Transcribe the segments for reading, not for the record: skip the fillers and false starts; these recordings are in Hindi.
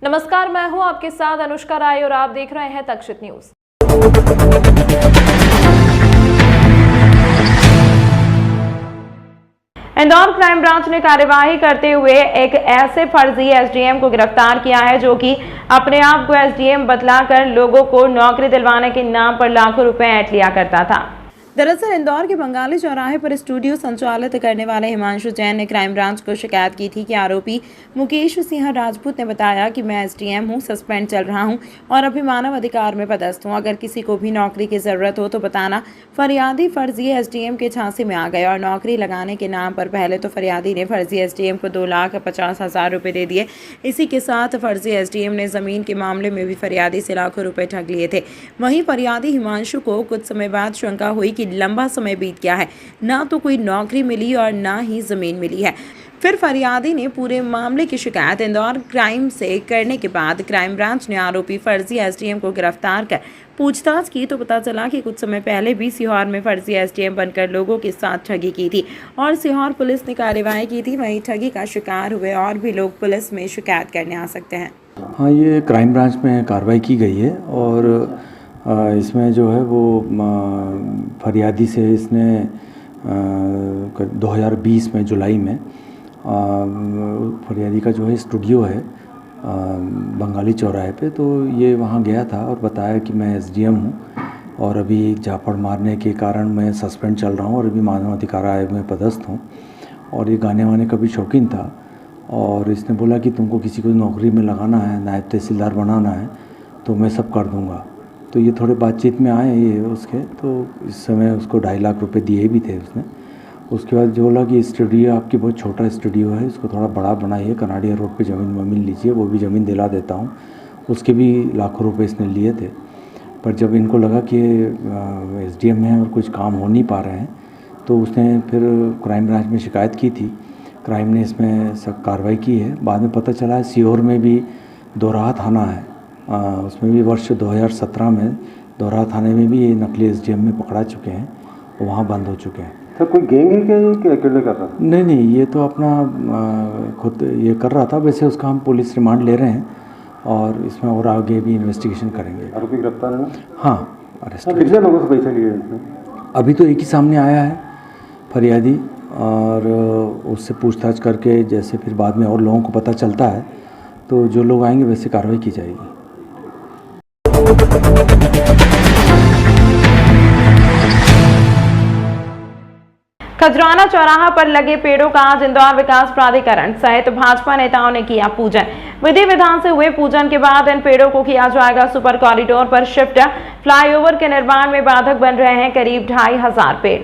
नमस्कार, मैं हूं आपके साथ अनुष्का राय और आप देख रहे हैं तक्षित न्यूज। इंदौर क्राइम ब्रांच ने कार्यवाही करते हुए एक ऐसे फर्जी एसडीएम को गिरफ्तार किया है जो कि अपने आप को एसडीएम बतलाकर लोगों को नौकरी दिलवाने के नाम पर लाखों रुपए ऐंठ लिया करता था। दरअसल इंदौर के बंगाली चौराहे पर स्टूडियो संचालित करने वाले हिमांशु जैन ने क्राइम ब्रांच को शिकायत की थी कि आरोपी मुकेश सिंह राजपूत ने बताया कि मैं एसडीएम हूं, सस्पेंड चल रहा हूं और अभी मानव अधिकार में पदस्थ हूं। अगर किसी को भी नौकरी की जरूरत हो तो बताना। फरियादी फर्जी एसडीएम के झांसे में आ गए और नौकरी लगाने के नाम पर पहले तो फरियादी ने फर्जी एसडीएम को 2,50,000 रुपये दे दिए। इसी के साथ फर्जी एसडीएम ने जमीन के मामले में भी फरियादी से लाखों रुपए ठग लिए थे। वहीं फरियादी हिमांशु को कुछ समय बाद शंका हुई कि लंबा समय बीत गया है, ना तो कोई नौकरी मिली और ना ही जमीन मिली है। फिर फरियादी ने पूरे मामले की शिकायत इंदौर क्राइम से करने के बाद क्राइम ब्रांच ने आरोपी फर्जी एसडीएम को गिरफ्तार कर पूछताछ की तो पता चला कि कुछ समय पहले भी सीहोर में फर्जी एसडीएम बनकर लोगों के साथ ठगी की थी और सीहोर पुलिस ने कार्यवाही की थी। वहीं ठगी का शिकार हुए और भी लोग पुलिस में शिकायत करने आ सकते हैं। हाँ, ये क्राइम ब्रांच में कार्रवाई की गई है और इसमें जो है वो फरियादी से इसने 2020 में जुलाई में फरियादी का जो है स्टूडियो है बंगाली चौराहे पे, तो ये वहाँ गया था और बताया कि मैं एसडीएम हूँ और अभी झापड़ मारने के कारण मैं सस्पेंड चल रहा हूँ और अभी मानव अधिकार आयोग में पदस्थ हूँ। और ये गाने वाने का भी शौकीन था और इसने बोला कि तुमको किसी को नौकरी में लगाना है, नायब तहसीलदार बनाना है तो मैं सब कर दूँगा। तो ये थोड़े बातचीत में आए ये उसके, तो इस समय उसको 2.5 लाख रुपए दिए भी थे उसने। उसके बाद जो बोला कि स्टूडियो आपकी बहुत छोटा स्टूडियो है, इसको थोड़ा बड़ा बनाइए, कनाडिया रोड पे ज़मीन लीजिए, वो भी ज़मीन दिला देता हूँ। उसके भी लाखों रुपए इसने लिए थे। पर जब इनको लगा कि एसडीएम है और कुछ काम हो नहीं पा रहे हैं तो उसने फिर क्राइम ब्रांच में शिकायत की थी। क्राइम ने इसमें सब कार्रवाई की है। बाद में पता चला है सीहोर में भी दोराहा थाना है, उसमें भी वर्ष 2017 में दोराहा थाने में भी ये नकली एसडीएम में पकड़ा चुके हैं, वहाँ बंद हो चुके हैं। सर कोई गैंग है क्या अकेले कर रहा था? नहीं, ये तो अपना खुद ये कर रहा था। वैसे उसका हम पुलिस रिमांड ले रहे हैं और इसमें और आगे भी इन्वेस्टिगेशन करेंगे। आरोपी गिरफ्तार है? हाँ, अरेस्ट। कितने लोगों से पैसे लिए इसमें? अभी तो एक ही सामने आया है फरियादी, और उससे पूछताछ करके जैसे फिर बाद में और लोगों को पता चलता है तो जो लोग आएंगे वैसे कार्रवाई की जाएगी। खजराना चौराहा पर लगे पेड़ों का आज इंदौर विकास प्राधिकरण सहित भाजपा नेताओं ने किया पूजन। विधि विधान से हुए पूजन के बाद इन पेड़ों को किया जाएगा सुपर कॉरिडोर पर शिफ्ट। फ्लाईओवर के निर्माण में बाधक बन रहे हैं करीब 2,500 पेड़।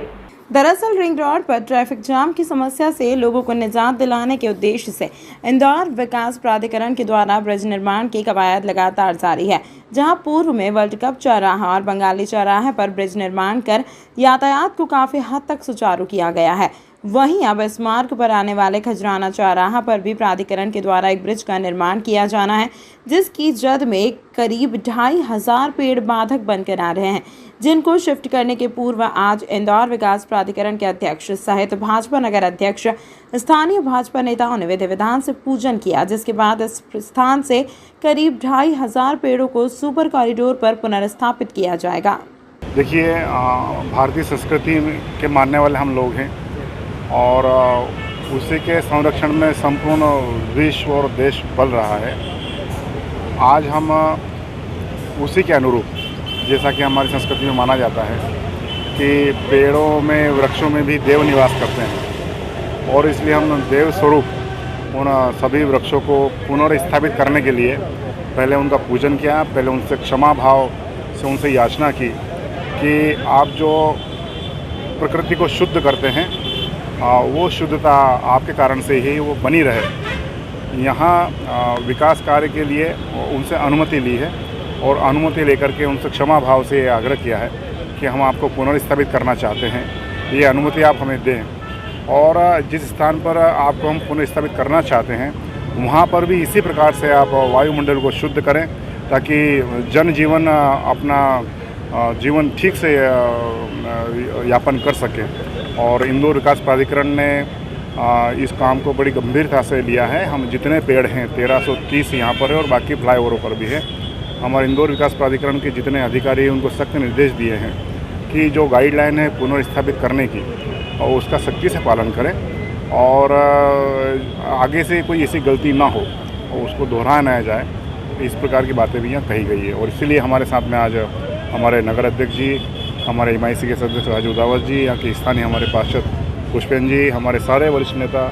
दरअसल रिंग रोड पर ट्रैफिक जाम की समस्या से लोगों को निजात दिलाने के उद्देश्य से इंदौर विकास प्राधिकरण के द्वारा ब्रिज निर्माण की कवायद लगातार जारी है, जहां पूर्व में वर्ल्ड कप चौराहा और बंगाली चौराहे पर ब्रिज निर्माण कर यातायात को काफी हद तक सुचारू किया गया है। वहीं अब इस मार्ग पर आने वाले खजराना चौराहा पर भी प्राधिकरण के द्वारा एक ब्रिज का निर्माण किया जाना है, जिसकी जद में करीब 2,500 पेड़ बाधक बनकर आ रहे हैं, जिनको शिफ्ट करने के पूर्व आज इंदौर विकास प्राधिकरण के अध्यक्ष सहित भाजपा नगर अध्यक्ष, स्थानीय भाजपा नेताओं ने विधि विधान से पूजन किया, जिसके बाद इस स्थान से करीब 2,500 पेड़ों को सुपर कॉरिडोर पर पुनर्स्थापित किया जाएगा। देखिए, भारतीय संस्कृति के मानने वाले हम लोग हैं और उसी के संरक्षण में संपूर्ण विश्व और देश पल रहा है। आज हम उसी के अनुरूप, जैसा कि हमारी संस्कृति में माना जाता है कि पेड़ों में, वृक्षों में भी देव निवास करते हैं और इसलिए हम देव स्वरूप उन सभी वृक्षों को पुनर्स्थापित करने के लिए पहले उनका पूजन किया। पहले उनसे क्षमा भाव से उनसे याचना की कि आप जो प्रकृति को शुद्ध करते हैं वो शुद्धता आपके कारण से ही वो बनी रहे। यहाँ विकास कार्य के लिए उनसे अनुमति ली है और अनुमति लेकर के उनसे क्षमा भाव से आग्रह किया है कि हम आपको पुनर्स्थापित करना चाहते हैं, ये अनुमति आप हमें दें। और जिस स्थान पर आपको हम पुनर्स्थापित करना चाहते हैं वहाँ पर भी इसी प्रकार से आप वायुमंडल को शुद्ध करें ताकि जनजीवन अपना जीवन ठीक से यापन कर सकें। और इंदौर विकास प्राधिकरण ने इस काम को बड़ी गंभीरता से लिया है। हम जितने पेड़ हैं 1330 यहाँ पर है और बाकी फ्लाईओवरों पर भी है। हमारे इंदौर विकास प्राधिकरण के जितने अधिकारी हैं उनको सख्त निर्देश दिए हैं कि जो गाइडलाइन है पुनर्स्थापित करने की और उसका सख्ती से पालन करें और आगे से कोई ऐसी गलती ना हो और उसको दोहराया ना जाए, इस प्रकार की बातें भी यहाँ कही गई है। और इसीलिए हमारे साथ में आज हमारे नगर अध्यक्ष जी, हमारे MIC के सदस्य राजू दावत जी, यहाँ के स्थानीय हमारे पार्षद पुष्पेंद्र जी, हमारे सारे वरिष्ठ नेता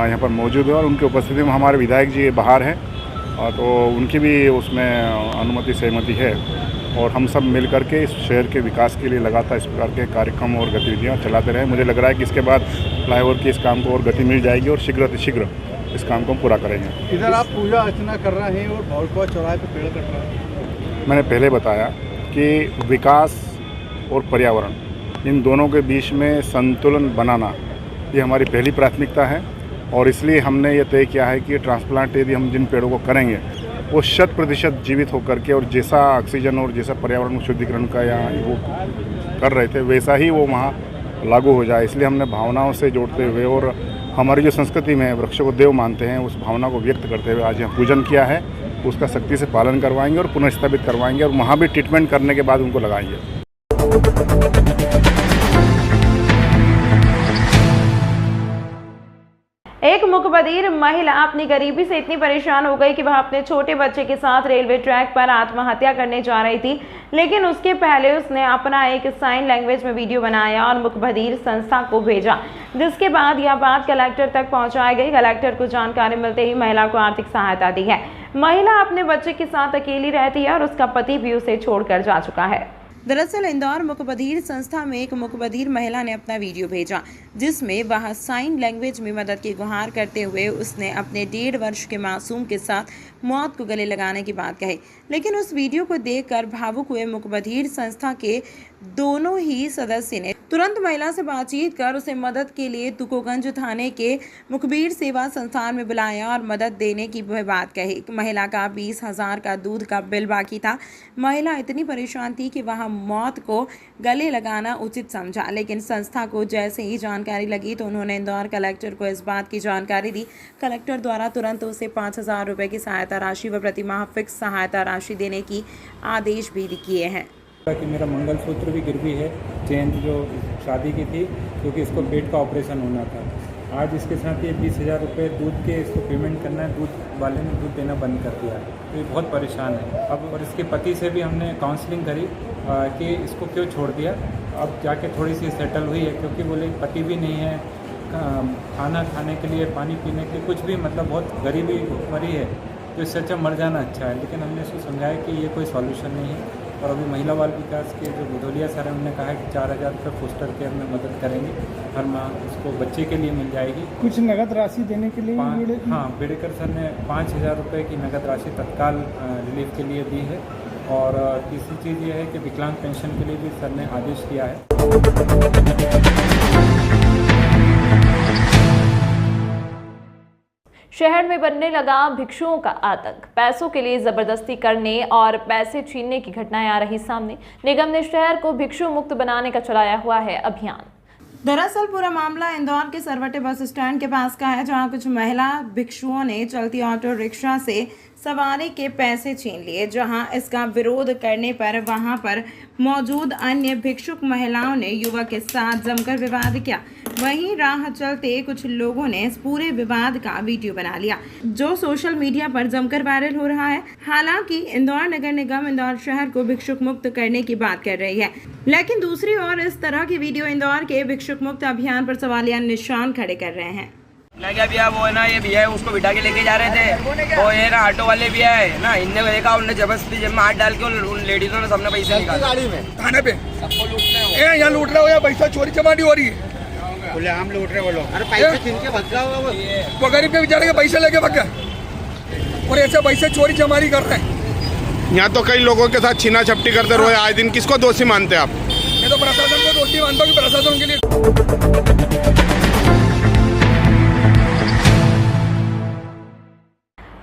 यहाँ पर मौजूद हैं और उनकी उपस्थिति में हमारे विधायक जी बाहर हैं और तो उनकी भी उसमें अनुमति सहमति है। और हम सब मिल करके इस शहर के विकास के लिए लगातार इस प्रकार के कार्यक्रम और गतिविधियाँ चलाते रहें। मुझे लग रहा है कि इसके बाद फ्लाईओवर की इस काम को और गति मिल जाएगी और शीघ्र इस काम को हम पूरा करेंगे। इधर आप पूजा अर्चना कर रहे हैं और भौलपुरा चौराहे पर पेड़ कट रहे हैं। मैंने पहले बताया कि विकास और पर्यावरण इन दोनों के बीच में संतुलन बनाना ये हमारी पहली प्राथमिकता है और इसलिए हमने ये तय किया है कि ट्रांसप्लांट यदि हम जिन पेड़ों को करेंगे वो 100% जीवित होकर के और जैसा ऑक्सीजन और जैसा पर्यावरण शुद्धिकरण का यहाँ वो कर रहे थे वैसा ही वो वहाँ लागू हो जाए। इसलिए हमने भावनाओं से जोड़ते हुए और हमारी जो संस्कृति में वृक्षों को देव मानते हैं उस भावना को व्यक्त करते हुए आज यहाँ पूजन किया है। उसका सख्ती से पालन करवाएंगे और पुनर्स्थापित करवाएंगे और वहाँ भी ट्रीटमेंट करने के बाद उनको लगाएंगे। एक मुखबधिर महिला अपनी गरीबी से इतनी परेशान हो गई कि वह अपने छोटे बच्चे के साथ रेलवे ट्रैक पर आत्महत्या करने जा रही थी, लेकिन उसके पहले उसने अपना एक साइन लैंग्वेज में वीडियो बनाया और मुखबधिर संस्था को भेजा, जिसके बाद यह बात कलेक्टर तक पहुंचाई गई। कलेक्टर को जानकारी मिलते ही महिला को आर्थिक सहायता दी है। महिला अपने बच्चे के साथ अकेली रहती है और उसका पति भी उसे छोड़कर जा चुका है। दरअसल इंदौर मुखबधिर संस्था में एक मुखबधिर महिला ने अपना वीडियो भेजा, जिसमें वह साइन लैंग्वेज में मदद की गुहार करते हुए उसने अपने 1.5 वर्ष के मासूम के साथ मौत को गले लगाने की बात कही। लेकिन उस वीडियो को देखकर भावुक हुए मुखबधिर संस्था के दोनों ही सदस्य ने तुरंत महिला से बातचीत कर उसे मदद के लिए तुकोगंज थाने के मुखबिर सेवा संस्थान में बुलाया और मदद देने की बात कही। महिला का 20,000 का दूध का बिल बाकी था। महिला इतनी परेशान थी कि वह मौत को गले लगाना उचित समझा, लेकिन संस्था को जैसे ही जानकारी लगी तो उन्होंने इंदौर कलेक्टर को इस बात की जानकारी दी। कलेक्टर द्वारा तुरंत उसे 5,000 रुपये की सहायता राशि व प्रतिमाह फिक्स सहायता राशि देने की आदेश भी किए हैं। कि मेरा मंगलसूत्र भी गिरवी है, चेन जो शादी की थी, क्योंकि इसको पेट का ऑपरेशन होना था। आज इसके साथ ये 20,000 रुपये दूध के इसको पेमेंट करना है, दूध वाले ने दूध देना बंद कर दिया, तो ये बहुत परेशान है। अब और इसके पति से भी हमने काउंसलिंग करी कि इसको क्यों छोड़ दिया। अब जाके थोड़ी सी सेटल हुई है, क्योंकि बोले पति भी नहीं है, खाना खाने के लिए, पानी पीने के लिए कुछ भी, मतलब बहुत गरीबी भरी है, तो इससे अच्छा मर जाना अच्छा है। लेकिन हमने इसको समझाया कि ये कोई सॉल्यूशन नहीं है। और अभी महिला बाल विकास के जो भदौलिया सर हैं उन्होंने कहा है कि 4,000 रुपये फोस्टर केयर में मदद करेंगे, हर माह उसको बच्चे के लिए मिल जाएगी। कुछ नगद राशि देने के लिए हाँ, बेडेकर सर ने 5,000 रुपये की नगद राशि तत्काल रिलीफ के लिए दी है। और तीसरी चीज़ ये है कि विकलांग पेंशन के लिए भी सर ने आदेश दिया है। शहर में बनने लगा भिक्षुओं का आतंक। पैसों के लिए जबरदस्ती करने और पैसे छीनने की घटनाएं आ रही सामने। निगम ने शहर को भिक्षु मुक्त बनाने का चलाया हुआ है अभियान। दरअसल पूरा मामला इंदौर के सरवटे बस स्टैंड के पास का है, जहां कुछ महिला भिक्षुओं ने चलती ऑटो रिक्शा से सवारी के पैसे छीन लिए। जहां इसका विरोध करने पर वहां पर मौजूद अन्य भिक्षुक महिलाओं ने युवक के साथ जमकर विवाद किया। वहीं राह चलते कुछ लोगों ने इस पूरे विवाद का वीडियो बना लिया, जो सोशल मीडिया पर जमकर वायरल हो रहा है। हालांकि इंदौर नगर निगम इंदौर शहर को भिक्षुक मुक्त करने की बात कर रही है, लेकिन दूसरी ओर इस तरह की वीडियो इंदौर के भिक्षुक मुक्त अभियान पर सवालिया निशान खड़े कर रहे हैं। ना क्या भैया, वो है ना, ये भैया उसको बिठा के लेके जा रहे थे, तो ये ना ऑटो वाले भैया है ना, इनने देखा, उनने जबरदस्ती जेब में हाथ डाल के उन लेडीजों ने सबने पैसे निकाले गाड़ी में, थाने पे सबको लूटते हैं। यहाँ लूट रहे हो या पैसा चोरी चमारी हो रही है? बोले हम लूट रहे, बोलो अरे पैसे छीन के भग गया वो गरीब के बेचारे के पैसे लेके भग गया और ऐसे पैसे चोरी चमारी कर रहे हैं। यहाँ तो कई लोगों के साथ छीना झपटी करते रहे आए दिन। किसको दोषी मानते हैं आप? मैं तो प्रशासन को दोषी मानता हूँ कि प्रशासन के लिए।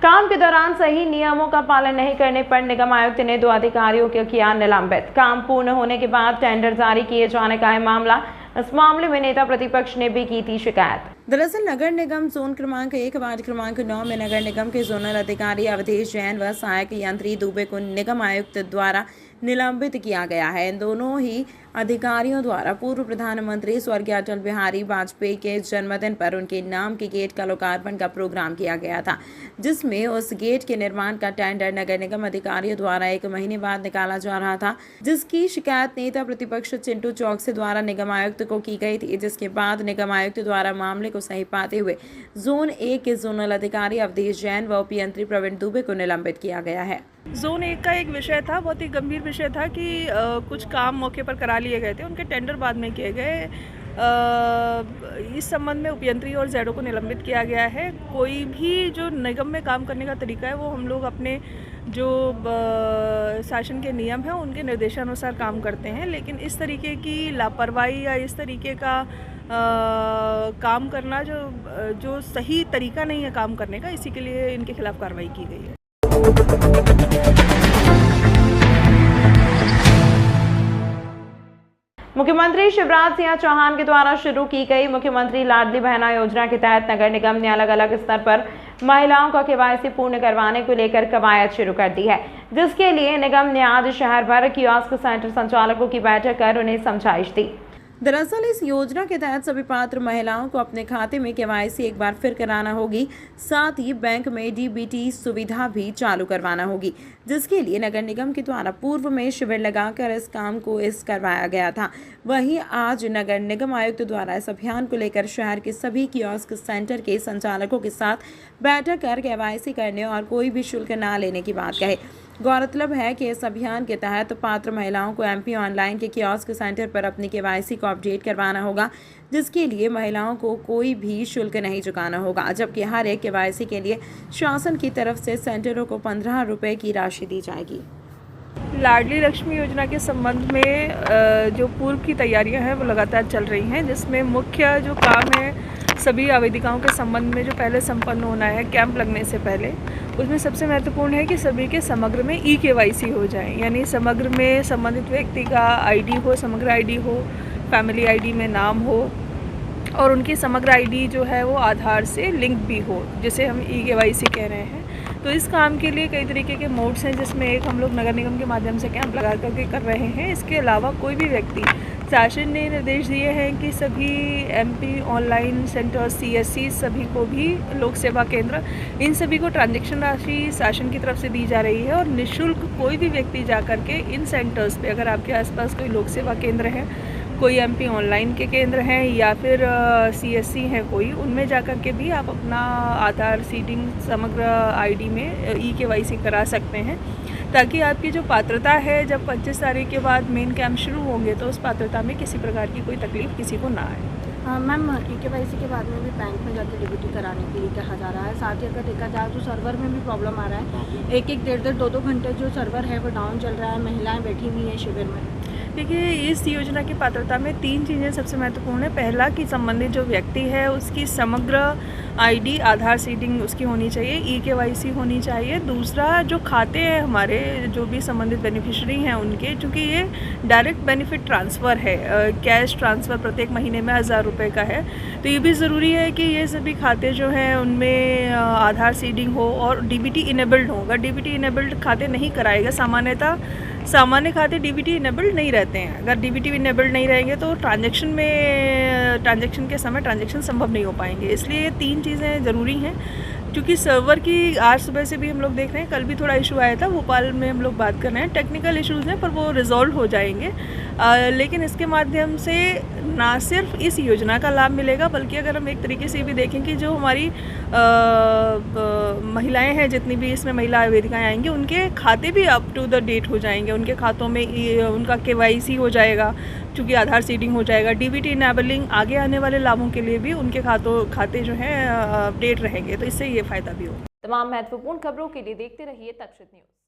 काम के दौरान दौरान सही नियमों का पालन नहीं करने पर निगम आयुक्त ने 2 अधिकारियों को किया निलंबित। काम पूर्ण होने के बाद टेंडर जारी किए जाने का है मामला। इस मामले में नेता प्रतिपक्ष ने भी की थी शिकायत। दरअसल नगर निगम जोन क्रमांक 1 वार्ड क्रमांक 9 में नगर निगम के जोनल अधिकारी अवधेश जैन व सहायक यंत्री दुबे को निगम आयुक्त द्वारा निलंबित किया गया है। इन दोनों ही अधिकारियों द्वारा पूर्व प्रधानमंत्री स्वर्गीय अटल बिहारी वाजपेयी के जन्मदिन पर उनके नाम के गेट का लोकार्पण का प्रोग्राम किया गया था, जिसमें उस गेट के निर्माण का टेंडर नगर निगम अधिकारियों द्वारा 1 महीने बाद निकाला जा रहा था, जिसकी शिकायत नेता प्रतिपक्ष चिंटू चौकसी द्वारा निगम आयुक्त को की गई थी। जिसके बाद निगम आयुक्त द्वारा मामले को सही पाते हुए जोन 1 के जोनल अधिकारी अवधेश जैन व उपयंत्री प्रवीण दुबे को निलंबित किया गया है। जोन 1 का एक विषय था, बहुत ही गंभीर विषय था कि कुछ काम मौके पर करा लिए गए थे, उनके टेंडर बाद में किए गए। इस संबंध में उपयंत्री और जेडो को निलंबित किया गया है। कोई भी जो निगम में काम करने का तरीका है वो हम लोग अपने जो शासन के नियम हैं उनके निर्देशानुसार काम करते हैं, लेकिन इस तरीके की लापरवाही या इस तरीके का काम करना जो सही तरीका नहीं है काम करने का, इसी के लिए इनके खिलाफ कार्रवाई की गई है। मुख्यमंत्री शिवराज सिंह चौहान के द्वारा शुरू की गई मुख्यमंत्री लाडली बहना योजना के तहत नगर निगम ने अलग अलग स्तर पर महिलाओं का केवाईसी पूर्ण करवाने को लेकर कवायद शुरू कर दी है, जिसके लिए निगम ने आज शहर भर कियोस्क सेंटर संचालकों की बैठक कर उन्हें समझाइश दी। दरअसल इस योजना के तहत सभी पात्र महिलाओं को अपने खाते में केवाईसी एक बार फिर कराना होगी, साथ ही बैंक में डीबीटी सुविधा भी चालू करवाना होगी, जिसके लिए नगर निगम के द्वारा पूर्व में शिविर लगाकर इस काम को करवाया गया था। वहीं आज नगर निगम आयुक्त द्वारा इस अभियान को लेकर शहर के सभी कियोस्क सेंटर के संचालकों के साथ बैठक कर केवाईसी करने और कोई भी शुल्क न लेने की बात कहे। गौरतलब है कि इस अभियान के तहत पात्र महिलाओं को एमपी ऑनलाइन के कियोस्क सेंटर पर अपनी केवाईसी को अपडेट करवाना होगा, जिसके लिए महिलाओं को कोई भी शुल्क नहीं चुकाना होगा, जबकि हर एक केवाईसी के लिए शासन की तरफ से सेंटरों को 15 रुपये की राशि दी जाएगी। लाडली लक्ष्मी योजना के संबंध में जो पूर्व की तैयारियां हैं वो लगातार चल रही हैं, जिसमें मुख्य जो काम है सभी आवेदिकाओं के संबंध में जो पहले संपन्न होना है कैंप लगने से पहले, उसमें सबसे महत्वपूर्ण है कि सभी के समग्र में ई-केवाईसी हो जाए, यानी समग्र में संबंधित व्यक्ति का आईडी हो, समग्र आईडी हो, फैमिली आईडी में नाम हो और उनकी समग्र आईडी जो है वो आधार से लिंक भी हो, जिसे हम ई-केवाईसी कह रहे हैं। तो इस काम के लिए कई तरीके के मोड्स हैं, जिसमें एक हम लोग नगर निगम के माध्यम से कैंप लगा करके कर रहे हैं। इसके अलावा कोई भी व्यक्ति, शासन ने निर्देश दिए हैं कि सभी एमपी ऑनलाइन सेंटर, सीएससी सभी को भी लोक सेवा केंद्र, इन सभी को ट्रांजैक्शन राशि शासन की तरफ से दी जा रही है और निःशुल्क कोई भी व्यक्ति जा कर के इन सेंटर्स पे, अगर आपके आसपास कोई लोक सेवा केंद्र है, कोई एमपी ऑनलाइन के केंद्र हैं या फिर सीएससी हैं कोई, उनमें जा कर के भी आप अपना आधार सीडिंग समग्र आईडी में ई-केवाईसी करा सकते हैं, ताकि आपकी जो पात्रता है जब 25 तारीख के बाद मेन कैंप शुरू होंगे तो उस पात्रता में किसी प्रकार की कोई तकलीफ किसी को ना आए। मैम, ई-केवाईसी के बाद में भी बैंक में जाकर डीबीटी कराने के लिए कहा जा रहा है। साथ ही अगर देखा जाए तो सर्वर में भी प्रॉब्लम आ रहा है, एक 1.5-2 घंटे जो सर्वर है वो डाउन चल रहा है, महिलाएं बैठी हुई हैं शिविर में। देखिए, इस योजना की पात्रता में 3 चीज़ें सबसे महत्वपूर्ण है। पहला कि संबंधित जो व्यक्ति है उसकी समग्र आईडी, आधार सीडिंग उसकी होनी चाहिए, ई-केवाईसी होनी चाहिए। दूसरा, जो खाते हैं हमारे जो भी संबंधित बेनिफिशियरी हैं उनके, चूँकि ये डायरेक्ट बेनिफिट ट्रांसफ़र है, कैश ट्रांसफ़र प्रत्येक महीने में 1000 रुपये का है, तो ये भी ज़रूरी है कि ये सभी खाते जो हैं उनमें आधार सीडिंग हो और डीबीटी इनेबल्ड हो। अगर डीबीटी इनेबल्ड खाते नहीं कराएगा, सामान्य खाते डीबीटी इनेबल्ड नहीं रहते हैं, अगर डीबीटी इनेबल्ड नहीं रहेंगे तो ट्रांजैक्शन के समय ट्रांजैक्शन संभव नहीं हो पाएंगे। इसलिए ये 3 चीज़ें ज़रूरी हैं। क्योंकि सर्वर की आज सुबह से भी हम लोग देख रहे हैं, कल भी थोड़ा इशू आया था, भोपाल में हम लोग बात कर रहे हैं, टेक्निकल इश्यूज़ हैं पर वो रिजॉल्व हो जाएंगे। लेकिन इसके माध्यम से ना सिर्फ इस योजना का लाभ मिलेगा, बल्कि अगर हम एक तरीके से भी देखें कि जो हमारी महिलाएं हैं, जितनी भी इसमें महिला आवेदिकाएँ आएंगी, उनके खाते भी अप टू द डेट हो जाएंगे, उनके खातों में उनका केवाईसी हो जाएगा, चूँकि आधार सीडिंग हो जाएगा, डीबीटी इनेबलिंग, आगे आने वाले लाभों के लिए भी उनके खाते जो हैं अपडेट रहेंगे, तो इससे ये फ़ायदा भी होगा। तमाम महत्वपूर्ण खबरों के लिए देखते रहिए तक्षशित न्यूज़।